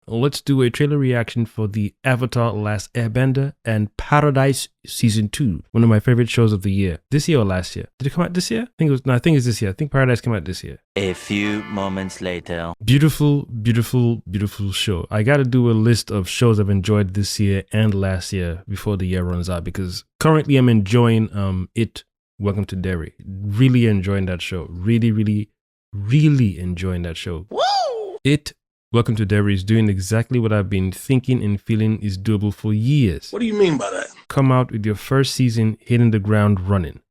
let's do a trailer reaction for the Avatar Last Airbender and Paradise Season 2, one of my favorite shows of the year. This year or last year? Did it come out this year? I think it's this year. I think Paradise came out this year. A few moments later. Beautiful, beautiful, beautiful show. I gotta do a list of shows I've enjoyed this year and last year before the year runs out, because currently I'm enjoying It, Welcome to Derry. Really enjoying that show. Really, really, really enjoying that show. Woo! It, Welcome to Derry is doing exactly what I've been thinking and feeling is doable for years. What do you mean by that? Come out with your first season hitting the ground running.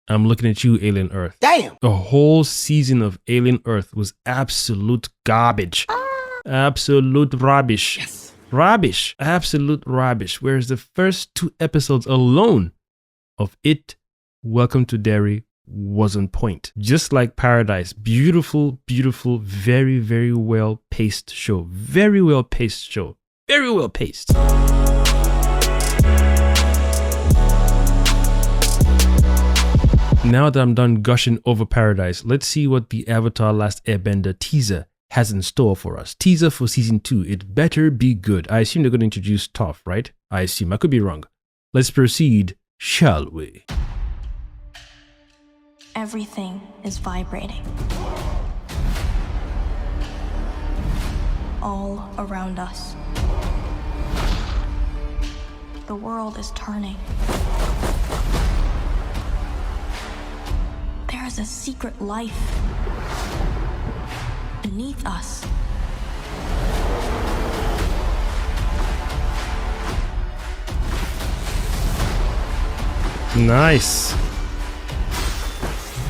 I'm looking at you, Alien Earth. Damn! A whole season of Alien Earth was absolute garbage. Absolute rubbish. Yes. Rubbish. Absolute rubbish. Whereas the first 2 episodes alone of It, Welcome to Derry was on point. Just like Paradise. Beautiful, beautiful, very, very well paced show. Very well paced show. Very well paced. Now that I'm done gushing over Paradise, let's see what the Avatar Last Airbender teaser has in store for us. Teaser for season 2. It better be good. I assume they're going to introduce Toph, right? I assume. I could be wrong. Let's proceed, shall we? Everything is vibrating. All around us. The world is turning. There is a secret life beneath us. Nice.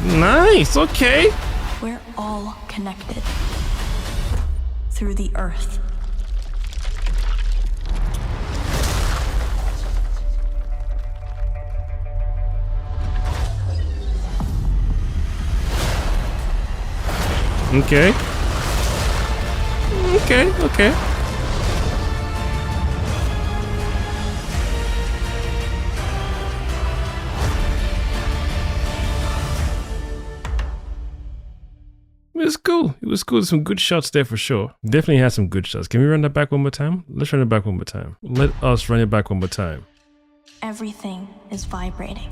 Nice, okay. We're all connected through the earth. Okay. Okay. It was cool. It was cool. Some good shots there for sure. Definitely had some good shots. Can we run that back one more time? Let's run it back one more time. Let us run it back one more time. Everything is vibrating.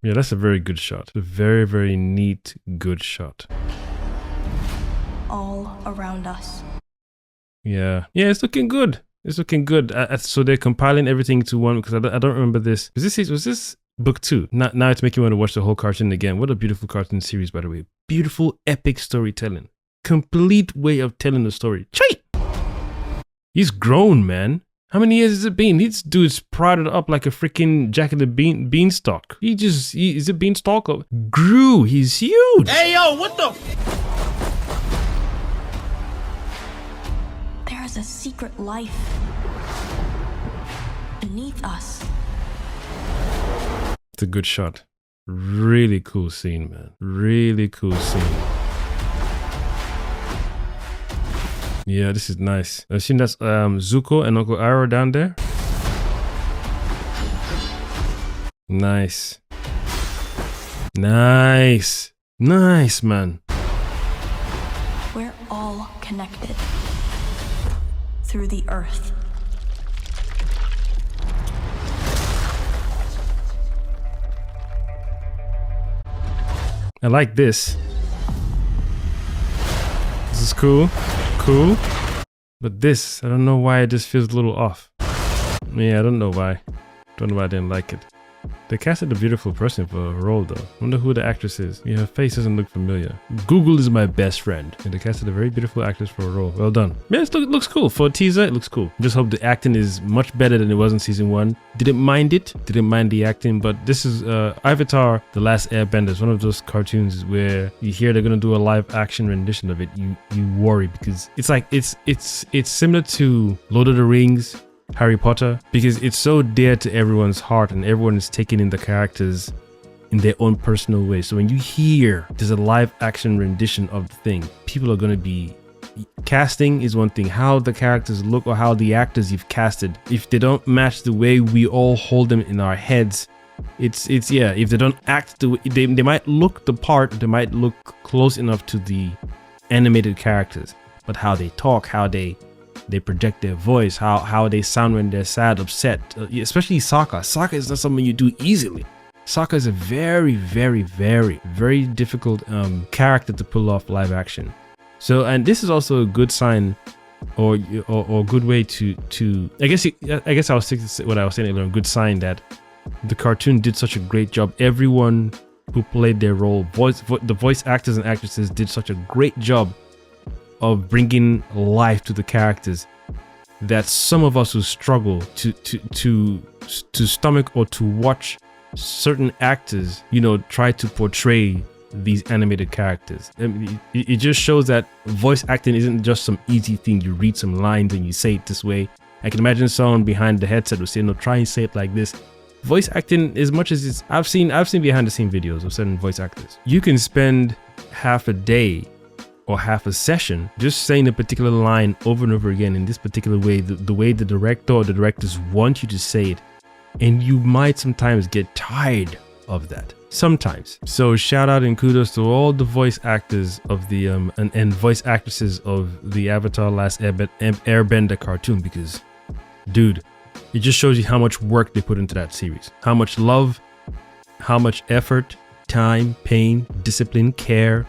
Yeah, that's a very good shot. A very, very neat, good shot. All around us. Yeah, it's looking good. It's looking good. So they're compiling everything to one, because I don't remember this. Was this book 2? Now it's making me want to watch the whole cartoon again. What a beautiful cartoon series, by the way. Beautiful, epic storytelling. Complete way of telling the story. Chait! He's grown, man. How many years has it been? This dude's prodded up like a freaking Jack of the Beanstalk. Is it Beanstalk? Or grew. He's huge. Hey, yo, what the? There is a secret life beneath us. It's a good shot. Really cool scene, man. Really cool scene. Yeah, this is nice. I assume that's Zuko and Uncle Iroh down there. Nice. Nice. Nice, man. We're all connected through the earth. I like this. This is cool. Cool. But this, I don't know why it just feels a little off. Yeah, I don't know why. Don't know why I didn't like it. They casted a beautiful person for a role though. I wonder who the actress is. Yeah, her face doesn't look familiar. Google is my best friend. And they casted a very beautiful actress for a role. Well done. Yeah, it looks cool. For a teaser, it looks cool. Just hope the acting is much better than it was in season 1. Didn't mind it. Didn't mind the acting. But this is Avatar The Last Airbender. It's one of those cartoons where you hear they're gonna do a live action rendition of it. You worry because it's like it's similar to Lord of the Rings, Harry Potter, because it's so dear to everyone's heart and everyone is taking in the characters in their own personal way. So when you hear there's a live action rendition of the thing, people are going to be... Casting is one thing, how the characters look or how the actors you've casted, if they don't match the way we all hold them in our heads, it's yeah, if they don't act the way, they might look the part, they might look close enough to the animated characters, but how they talk, how they project their voice, how they sound when they're sad, upset, especially Sokka. Sokka is not something you do easily. Sokka is a very, very, very, very difficult character to pull off live action. So, and this is also a good sign, or good way to I guess I was thinking what I was saying earlier, a good sign that the cartoon did such a great job. Everyone who played their role, the voice actors and actresses did such a great job of bringing life to the characters that some of us who struggle to stomach or to watch certain actors, try to portray these animated characters. I mean, it just shows that voice acting isn't just some easy thing. You read some lines and you say it this way. I can imagine someone behind the headset would say, no, try and say it like this. Voice acting, as much as I've seen behind the scene videos of certain voice actors. You can spend half a day or half a session just saying a particular line over and over again in this particular way, the way the director or the directors want you to say it, and you might sometimes get tired of that. Sometimes. So shout out and kudos to all the voice actors of the and voice actresses of the Avatar Last Airbender cartoon, because dude, it just shows you how much work they put into that series, how much love, how much effort, time, pain, discipline, care,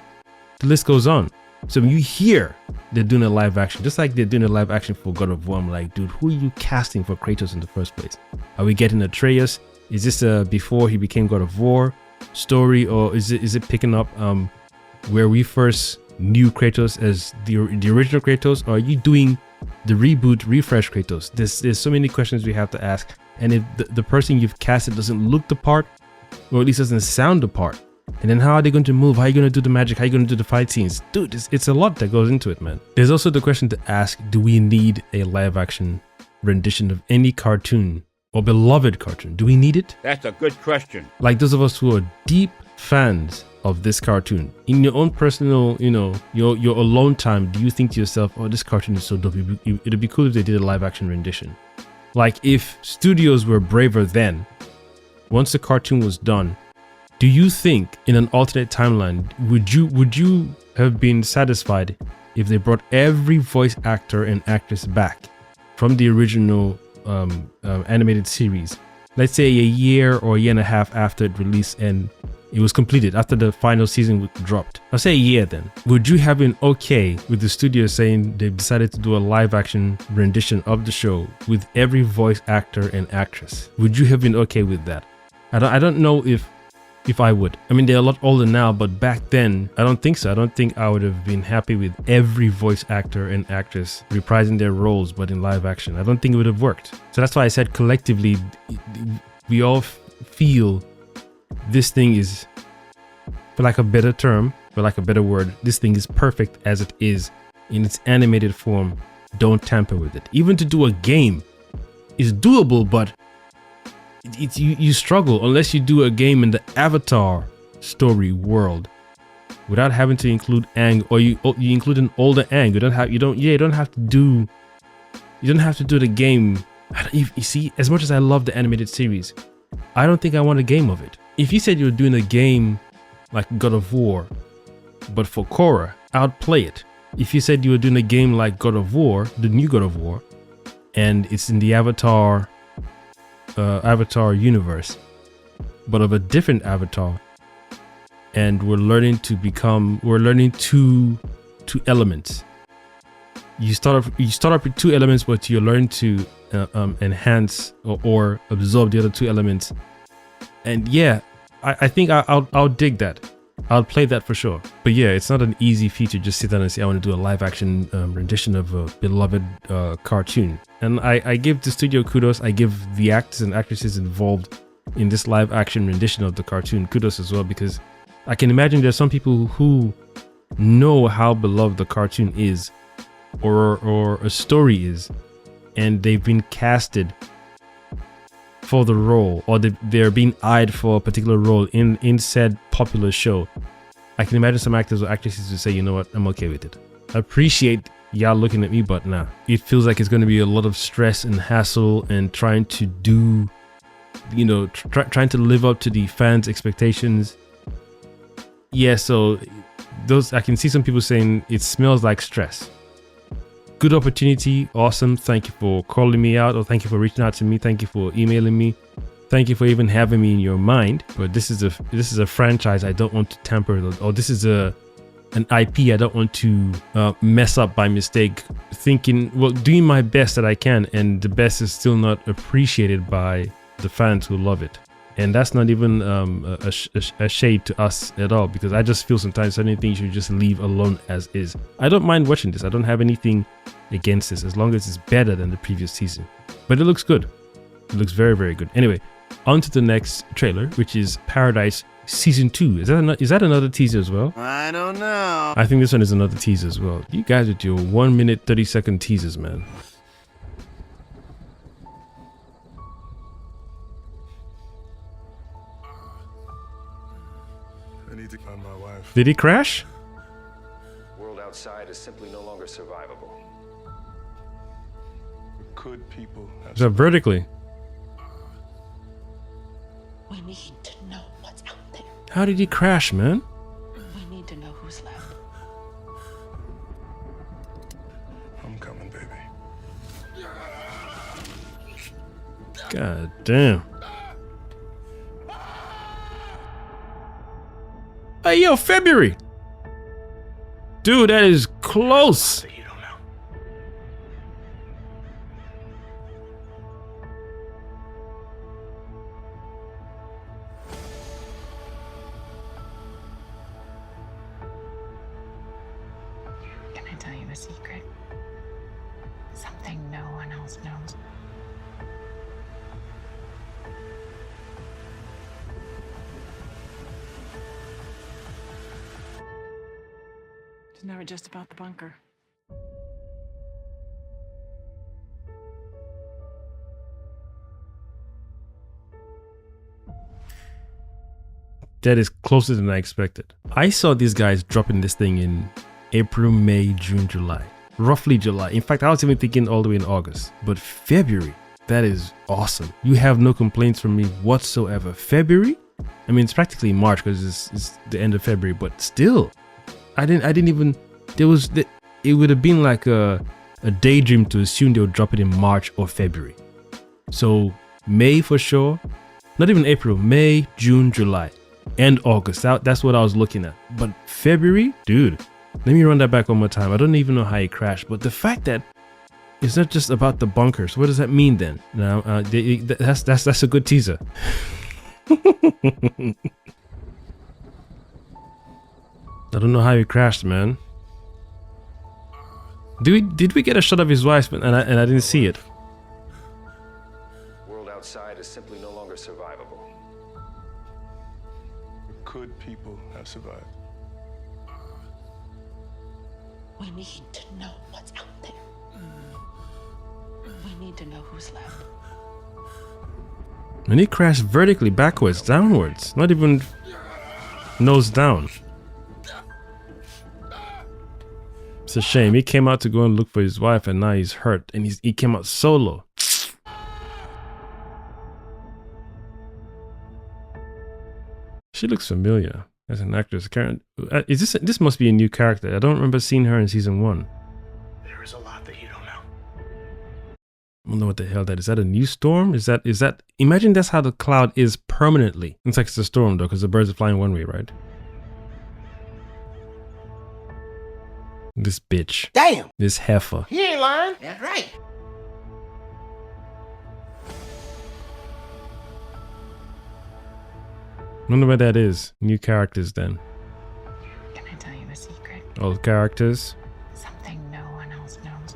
the list goes on. So when you hear they're doing a live action, just like they're doing a live action for God of War, I'm like, dude, who are you casting for Kratos in the first place? Are we getting Atreus? Is this before he became God of War story, or is it picking up where we first knew Kratos as the original Kratos, or are you doing the reboot, refresh Kratos? There's so many questions we have to ask, and if the person you've casted doesn't look the part, or at least doesn't sound the part, and then how are they going to move? How are you going to do the magic? How are you going to do the fight scenes? Dude, it's a lot that goes into it, man. There's also the question to ask, do we need a live action rendition of any cartoon or beloved cartoon? Do we need it? That's a good question. Like those of us who are deep fans of this cartoon, in your own personal, your alone time, do you think to yourself, oh, this cartoon is so dope, it'd be cool if they did a live action rendition? Like if studios were braver then, once the cartoon was done, do you think in an alternate timeline, would you have been satisfied if they brought every voice actor and actress back from the original animated series, let's say a year or a year and a half after it released and it was completed, after the final season dropped? I'll say a year then. Would you have been okay with the studio saying they've decided to do a live action rendition of the show with every voice actor and actress? Would you have been okay with that? I don't know if I would. I mean, they're a lot older now, but back then, I don't think so. I don't think I would have been happy with every voice actor and actress reprising their roles, but in live action. I don't think it would have worked. So that's why I said collectively, we all feel this thing is, for lack of a better term, for lack of a better word, this thing is perfect as it is in its animated form. Don't tamper with it. Even to do a game is doable, but you struggle unless you do a game in the Avatar story world without having to include Aang, or you include an older Aang. You don't have to do the game. You see, as much as I love the animated series, I don't think I want a game of it. If you said you were doing a game like God of War, but for Korra, I would play it. If you said you were doing a game like God of War, the new God of War, and it's in the Avatar universe, but of a different avatar, and we're learning two elements. You start off with two elements, but you're learning to enhance or absorb the other two elements. And yeah, I think I'll dig that. I'll play that for sure. But yeah, it's not an easy feat to just sit down and say I want to do a live action rendition of a beloved cartoon. And I give the studio kudos. I give the actors and actresses involved in this live action rendition of the cartoon kudos as well, because I can imagine there's some people who know how beloved the cartoon is or a story is, and they've been casted for the role, or they're being eyed for a particular role in said popular show. I can imagine some actors or actresses who say, you know what, I'm okay with it. I appreciate y'all looking at me, but nah. It feels like it's going to be a lot of stress and hassle and trying to do, trying to live up to the fans' expectations. Yeah, so I can see some people saying it smells like stress. good opportunity. Awesome. Thank you for calling me out, or thank you for reaching out to me. Thank you for emailing me. Thank you for even having me in your mind. But this is a franchise I don't want to tamper with, or this is an IP I don't want to mess up by mistake, thinking, well, doing my best that I can, and the best is still not appreciated by the fans who love it. And that's not even a shade to us at all, because I just feel sometimes certain things you just leave alone as is. I don't mind watching this. I don't have anything against this, as long as it's better than the previous season. But it looks good. It looks very, very good. Anyway, on to the next trailer, which is Paradise Season 2. Is that another teaser as well? I don't know. I think this one is another teaser as well. You guys with your 1 minute 30-second teasers, man. I need to find my wife. Did he crash? The world outside is simply no longer survivable. Could people have Is that vertically? We need to know what's out there. How did he crash, man? We need to know who's left. I'm coming, baby. God damn. Hey, yo, February. Dude, that is close. You don't know. Can I tell you a secret? Something no one else knows. It's never just about the bunker. That is closer than I expected. I saw these guys dropping this thing in April, May, June, July. Roughly July. In fact, I was even thinking all the way in August. But February, that is awesome. You have no complaints from me whatsoever. February? I mean, it's practically March because it's the end of February, but still. I didn't even, it would have been like a daydream to assume they would drop it in March or February. So May for sure, not even April, May, June, July, and August. That's what I was looking at. But February, dude, let me run that back one more time. I don't even know how he crashed, but the fact that it's not just about the bunkers. What does that mean then? Now, that's a good teaser. I don't know how he crashed, man. Did we get a shot of his wife and I didn't see it? The world outside is simply no longer survivable. Could people have survived? We need to know what's out there. We need to know who's left. And he crashed vertically backwards, downwards, not even nose down. It's a shame. He came out to go and look for his wife and now he's hurt and he came out solo. She looks familiar as an actress. Karen, this must be a new character. I don't remember seeing her in season 1. There is a lot that you don't know. I don't know what the hell that is. Is that a new storm? Is that imagine that's how the cloud is permanently. Looks like it's a storm though, because the birds are flying one way, right? This bitch. Damn. This heifer. He ain't lying. That's right. Wonder where that is. New characters then. Can I tell you a secret? Old characters. Something no one else knows.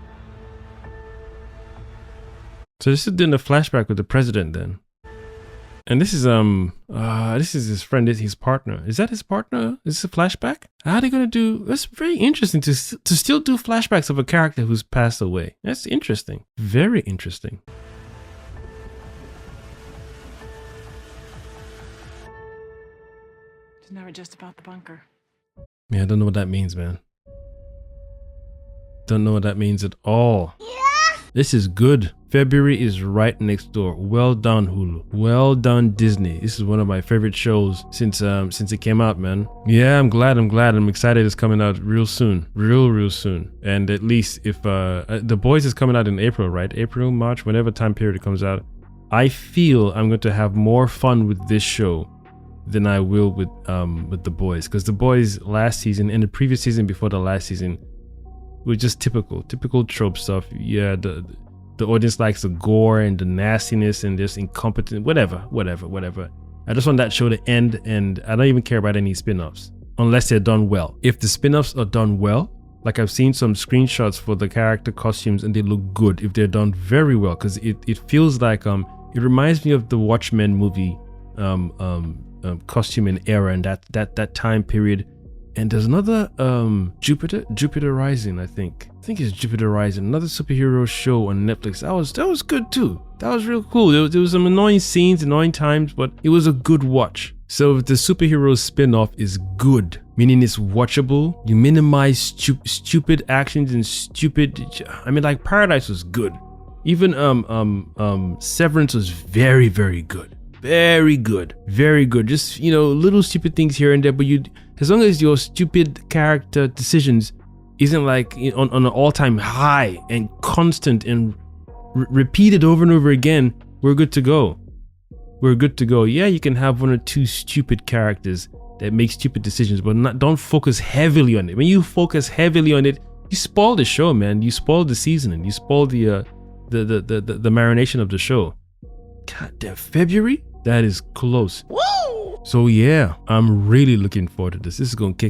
So this is doing a flashback with the president then. And this is his friend, his partner. Is that his partner? Is this a flashback? How are they gonna do? That's very interesting to still do flashbacks of a character who's passed away. That's interesting. Very interesting. It's never just about the bunker. Yeah, I don't know what that means, man. Don't know what that means at all. Yeah. This is good. February is right next door. Well done, Hulu. Well done, Disney. This is one of my favorite shows since it came out, man. Yeah, I'm glad. I'm excited it's coming out real soon. Real soon. And at least if The Boys is coming out in April, right? April, March, whenever time period it comes out. I feel I'm going to have more fun with this show than I will with The Boys, because The Boys last season and the previous season before the last season were just typical trope stuff. Yeah, the audience likes the gore and the nastiness and just incompetent, whatever. I just want that show to end, and I don't even care about any spin-offs unless they're done well. If the spin-offs are done well, like I've seen some screenshots for the character costumes and they look good if they're done very well, because it feels like it reminds me of the Watchmen movie costume and era and that time period. And there's another Jupiter Rising, I think it's Jupiter Rising, another superhero show on Netflix. That was good too. That was real cool. There was some annoying scenes, annoying times, but it was a good watch. So if the superhero spin-off is good, meaning it's watchable, you minimize stupid actions and like Paradise was good. Even Severance was very, very good. Very good. Just, little stupid things here and there, but as long as your stupid character decisions isn't like on an all-time high and constant and repeated over and over again, we're good to go. Yeah, you can have one or two stupid characters that make stupid decisions, but don't focus heavily on it. When you focus heavily on it, you spoil the show, man. You spoil the seasoning. You spoil the marination of the show. God damn, February? That is close. Woo! So yeah, I'm really looking forward to this. This is going to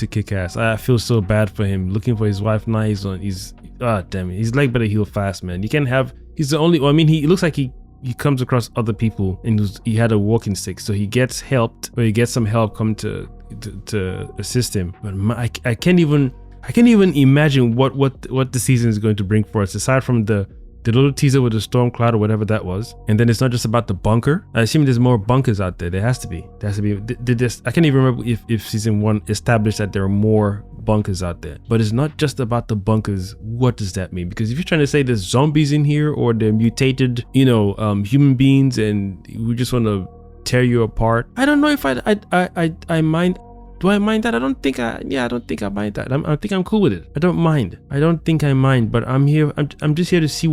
kick ass. I feel so bad for him. Looking for his wife now. He's damn it. He's like better heal fast, man. You can't have, he's the only, he looks like he comes across other people and he had a walking stick. So he gets helped, or he gets some help come to assist him. But I can't even imagine what the season is going to bring for us, aside from the little teaser with the storm cloud or whatever that was. And then it's not just about the bunker. I assume there's more bunkers out there. There has to be. I can't even remember if season 1 established that there are more bunkers out there. But it's not just about the bunkers. What does that mean? Because if you're trying to say there's zombies in here, or they're mutated, human beings, and we just want to tear you apart, I don't know if I mind. Do I mind that? I don't think I mind that. I think I'm cool with it. I don't mind. I don't think I mind, but I'm here. I'm just here to see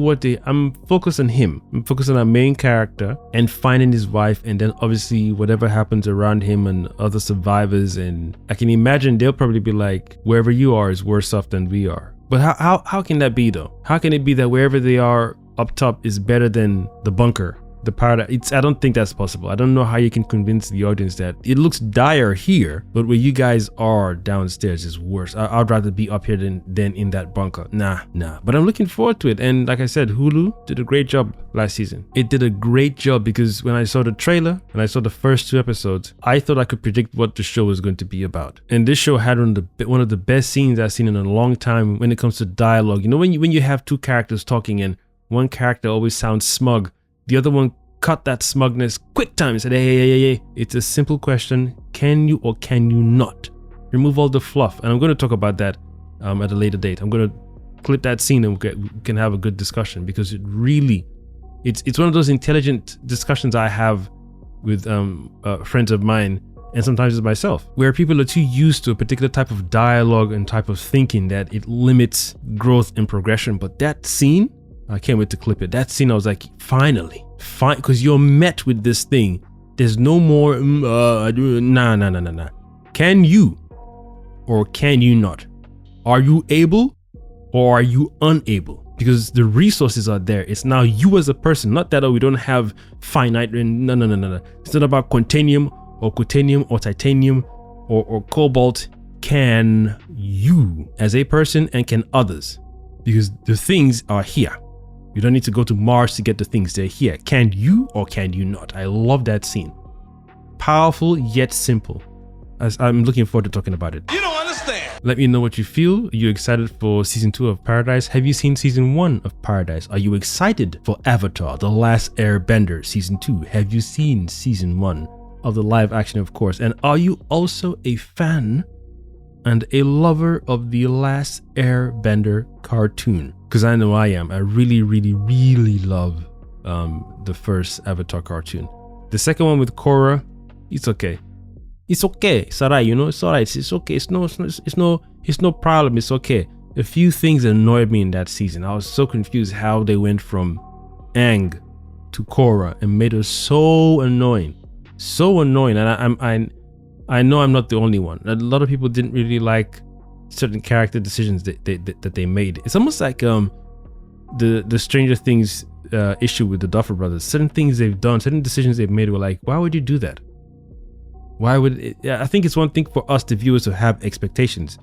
I'm focused on him. I'm focused on our main character and finding his wife, and then obviously whatever happens around him and other survivors. And I can imagine they'll probably be like, wherever you are is worse off than we are. But how can that be though? How can it be that wherever they are up top is better than the bunker? The paradise. I don't think that's possible. I don't know how you can convince the audience that it looks dire here, but where you guys are downstairs is worse. I'd rather be up here than in that bunker. Nah. But I'm looking forward to it. And like I said, Hulu did a great job last season. It did a great job, because when I saw the trailer and I saw the first 2 episodes, I thought I could predict what the show was going to be about. And this show had one of the best scenes I've seen in a long time when it comes to dialogue. When you have 2 characters talking and one character always sounds smug, the other one cut that smugness quick time and said, hey, it's a simple question. Can you or can you not? Remove all the fluff. And I'm going to talk about that at a later date. I'm going to clip that scene and we can have a good discussion, because it's one of those intelligent discussions I have with friends of mine, and sometimes with myself, where people are too used to a particular type of dialogue and type of thinking that it limits growth and progression. But that scene, I can't wait to clip it. That scene, I was like, finally, because you're met with this thing. There's no more, nah. Can you or can you not? Are you able or are you unable? Because the resources are there. It's now you as a person, not that, we don't have finite, no. It's not about quantanium or titanium or cobalt. Can you as a person, and can others? Because the things are here. You don't need to go to Mars to get the things. They're here. Can you or can you not? I love that scene. Powerful yet simple. As I'm looking forward to talking about it. You don't understand. Let me know what you feel. Are you excited for season 2 of Paradise? Have you seen season 1 of Paradise? Are you excited for Avatar: The Last Airbender season 2? Have you seen season 1 of the live action, of course? And are you also a fan and a lover of the Last Airbender cartoon. Because I know I am. I really, really, really love the first Avatar cartoon. The second one with Korra, it's okay. It's okay. It's alright, you know. It's alright. It's okay. It's no problem. It's okay. A few things annoyed me in that season. I was so confused how they went from Aang to Korra and made her so annoying. So annoying. And I know I'm not the only one. A lot of people didn't really like certain character decisions that they made. It's almost like the Stranger Things issue with the Duffer Brothers. Certain things they've done, certain decisions they've made were like, why would you do that? Why would it? I think it's one thing for us, the viewers, to have expectations,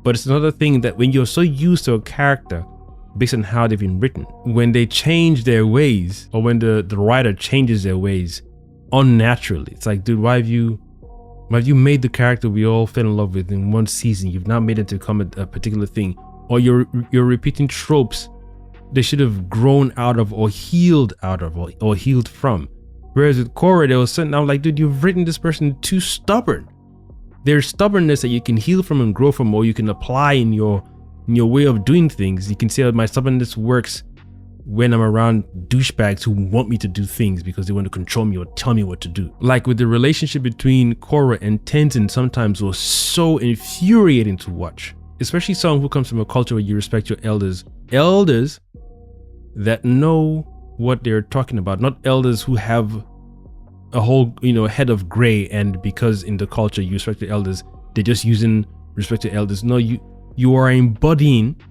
but it's another thing that when you're so used to a character based on how they've been written, when they change their ways, or when the writer changes their ways unnaturally, it's like, dude, why have you made the character we all fell in love with in one season? You've now made it to become a particular thing, or you're repeating tropes they should have grown out of, or healed out of, or healed from. Whereas with Korra, there was something, I'm like, dude, you've written this person too stubborn. There's stubbornness that you can heal from and grow from, or you can apply in your way of doing things. You can say that my stubbornness works when I'm around douchebags who want me to do things because they want to control me or tell me what to do. Like with the relationship between Korra and Tenzin, sometimes was so infuriating to watch. Especially someone who comes from a culture where you respect your elders. Elders that know what they're talking about, not elders who have a whole, head of gray, and because in the culture you respect the elders, they're just using respect to elders. No, you are embodying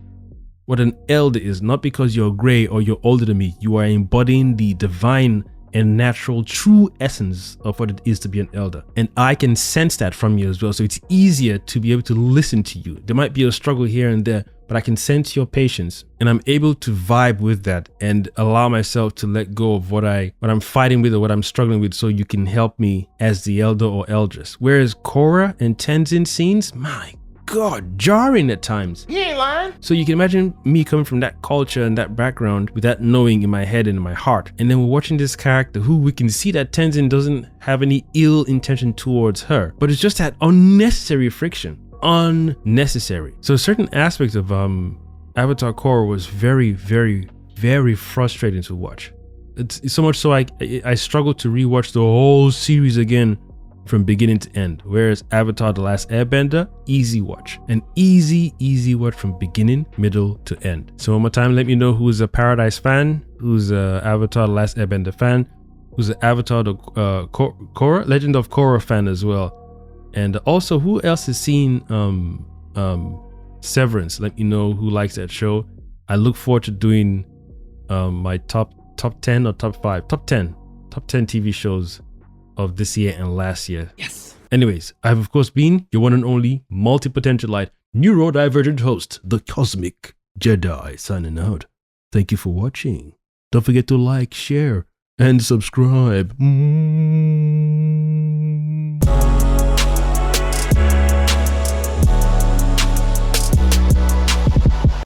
what an elder is, not because you're gray or you're older than me. You are embodying the divine and natural true essence of what it is to be an elder. And I can sense that from you as well. So it's easier to be able to listen to you. There might be a struggle here and there, but I can sense your patience, and I'm able to vibe with that and allow myself to let go of what I'm fighting with or what I'm struggling with, so you can help me as the elder or elders. Whereas Korra and Tenzin scenes, my God, jarring at times. You ain't lying. So you can imagine me coming from that culture and that background with that knowing in my head and in my heart. And then we're watching this character who we can see that Tenzin doesn't have any ill intention towards her, but it's just that unnecessary friction. Unnecessary. So certain aspects of Avatar Korra was very, very, very frustrating to watch. It's so much so I struggled to rewatch the whole series again from beginning to end. Whereas Avatar The Last Airbender, easy watch. An easy watch from beginning, middle to end. So one more time, let me know who's a Paradise fan, who's a Avatar The Last Airbender fan, who's an Avatar the Korra, Legend of Korra fan as well. And also, who else has seen Severance? Let me know who likes that show. I look forward to doing my top 10 or top 10 TV shows of this year and last year. Yes. Anyways, I have of course been your one and only Multipotentialite, Neurodivergent host, the Kosmic Jedi, signing out. Thank you for watching. Don't forget to like, share, and subscribe.